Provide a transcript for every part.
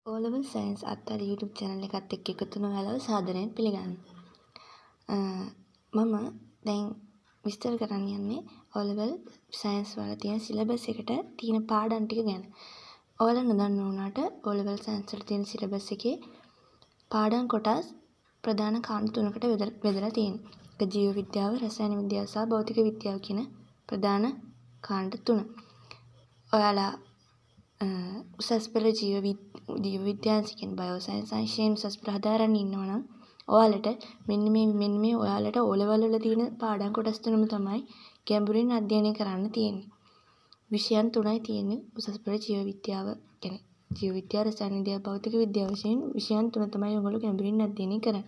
O-level science අත්තර YouTube channel එකත් එක්ක එකතු වෙන ඔයාලව සාදරයෙන් පිළිගන්නවා. මම දැන් විස්තර කරන්න යන්නේ O-level science වල තියෙන syllabus එකට තියෙන පාඩම් ටික ගැන. ඔයාලා නොදන්න වුණාට O-level science වල තියෙන syllabus එකේ පාඩම් කොටස් ප්‍රධාන කාණ්ඩ තුනකට බෙදලා තියෙනවා. ඒක ජීව විද්‍යාව, රසායන විද්‍යාව සහ භෞතික විද්‍යාව කියන ප්‍රධාන කාණ්ඩ තුන. ඔයාලා උසස් පෙළ ජීව විද්‍යාංශ කියන බයෝසයන්ස් අංශයෙන් උසස් පෙළ හදාරන්න ඉන්නවනම් ඔයාලට මෙන්න මේ ඔයාලට O-level වල තියෙන පාඩම් කොටස් තුනම තමයි ගැඹුරින් අධ්‍යයනය කරන්න තියෙන්නේ. විෂයන් තුනයි තියෙන්නේ උසස් පෙළ ජීව විද්‍යාව කියන්නේ ජීව විද්‍යාව, රසායන විද්‍යාව, භෞතික විද්‍යාව වශයෙන් විෂයන් තුන තමයි ඔයගොල්ලෝ ගැඹුරින් අධ්‍යයනය කරන්නේ.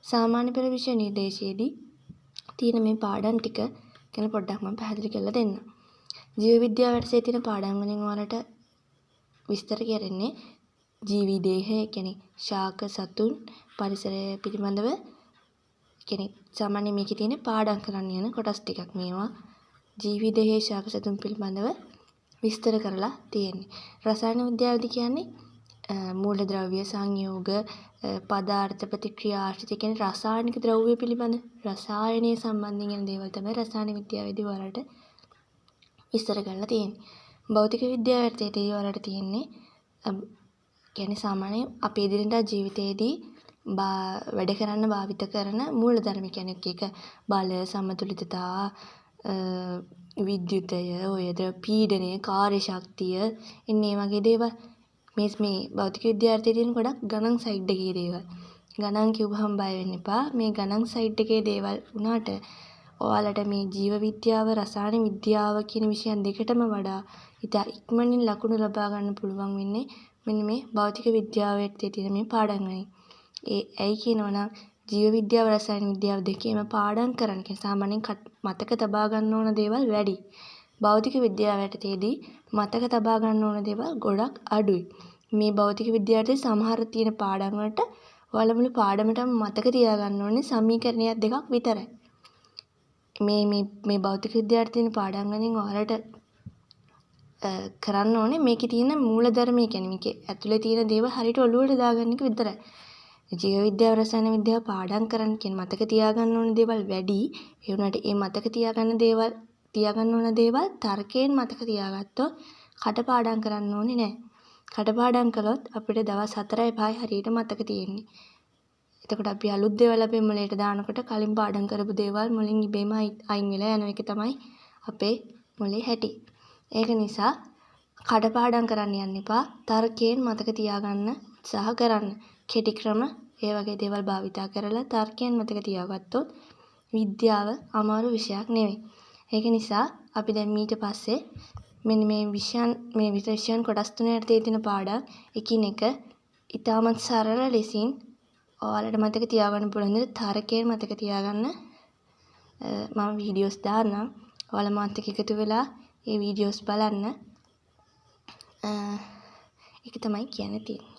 සාමාන්‍ය පෙළ විෂය නිර්දේශයේදී තියෙන මේ පාඩම් ටික ගැන පොඩ්ඩක් මම පැහැදිලි කරලා දෙන්නම්. ජීව විද්‍යාව වටසේ තියෙන පාඩම් වලින් ඔයාලට විස්තර කරන්නේ ජීවි දේහය කියන්නේ ශාක සතුන් පරිසරය පිළිබඳව කියන්නේ සාමාන්‍ය මේකේ තියෙන පාඩම් කරන්න යන කොටස් ටිකක් මේවා ජීවි දේහය ශාක සතුන් පිළිබඳව විස්තර කරලා තියෙන්නේ. රසායන විද්‍යාවදී කියන්නේ මූලද්‍රව්‍ය සංයෝග පදාර්ථ ප්‍රතික්‍රියා ආශ්‍රිත කියන්නේ රසායනික ද්‍රව්‍ය පිළිබඳ රසායනීය සම්බන්ධයෙන් යන දේවල් තමයි රසායන විද්‍යාවේදී ඔයාලට විස්තර කරලා තියෙන්නේ. භෞතික විද්‍යාව යටතේදී ඔයාලට තියෙන්නේ කියන්නේ සාමාන්‍ය අපේ දිනදා ජීවිතයේදී වැඩ කරන්න භාවිත කරන මූලධර්ම කියන්නේ එක බල සමතුලිතතා විද්‍යුතය ඔයද පීඩනය කාර්ය ශක්තිය එන්නේ වගේ දේවල් මේ භෞතික විද්‍යාර්ථයේ තියෙන ගොඩක් ගණන් සයිඩ් එකේ දේවල්. ගණන් කිව්වහම බය වෙන්න එපා. මේ ගණන් සයිඩ් එකේ දේවල් වුණාට ඔයාලට මේ ජීව විද්‍යාව රසායන විද්‍යාව කියන විෂයන් දෙකටම වඩා ඉතා ඉක්මනින් ලකුණු ලබා ගන්න පුළුවන් වෙන්නේ මෙන්න මේ භෞතික විද්‍යාව යටතේ තියෙන මේ පාඩම් වලින්. ඇයි කියනවනම් ජීව විද්‍යාව රසායන විද්‍යාව දෙකේම පාඩම් කරන්න කියන සාමාන්‍යයෙන් මතක තබා ගන්න ඕන දේවල් වැඩි. භෞතික විද්‍යාව යටතේදී මතක තබා ගන්න ඕන දේවල් ගොඩක් අඩුයි. මේ භෞතික විද්‍යාවේ සමහර තියෙන පාඩම් වලට ඔයාලා මුළු පාඩමටම මතක තියාගන්න ඕනේ සමීකරණයක් දෙකක් විතරයි. මේ භෞතික විද්‍යාවේ තියෙන පාඩම් වලින් ඔයාලට කරන්න ඕනේ මේකේ තියෙන මූලධර්මය කියන්නේ මේකේ ඇතුලේ තියෙන දේවල් හරියට ඔළුවට දාගන්න එක විතරයි. ජීව විද්‍යාව රසායන විද්‍යාව පාඩම් කරන්න කියන්නේ මතක තියාගන්න ඕන දේවල් වැඩි. ඒ වුණාට මේ මතක තියාගන්න ඕන දේවල් තර්කයෙන් මතක තියාගත්තොත් කටපාඩම් කරන්න ඕනේ නැහැ. කටපාඩම් කළොත් අපිට දවස් 4යි 5යි හරියට මතක තියෙන්නේ. එතකොට අපි අලුත් දේවල් අපේ මොළයට දානකොට කලින් පාඩම් කරපු දේවල් මොළෙන් ඉබේම අයින් වෙලා යන එක තමයි අපේ මොළේ හැටි. ඒක නිසා කටපාඩම් කරන්න යන්න එපා. තර්කයෙන් මතක තියාගන්න උත්සාහ කරන්න. කෙටි ක්‍රම ඒ වගේ දේවල් භාවිතා කරලා තර්කයෙන් මතක තියාගත්තොත් විද්‍යාව අමාරු විෂයක් නෙවෙයි. ඒක නිසා අපි දැන් ඊට පස්සේ මෙන්න මේ විෂයන් කොටස් තුන යටතේ තියෙන පාඩම් එකිනෙක ඉතාමත් සරල ලෙසින් ඔයාලට මතක තියාගන්න පුළුවන් දේ තර්කයෙන් මතක තියාගන්න මම වීඩියෝස් දාන්නම්. ඔයාලා මාත් එක්ක එකතු වෙලා මේ වීඩියෝස් බලන්න. ඒක තමයි කියන්න තියෙන්නේ.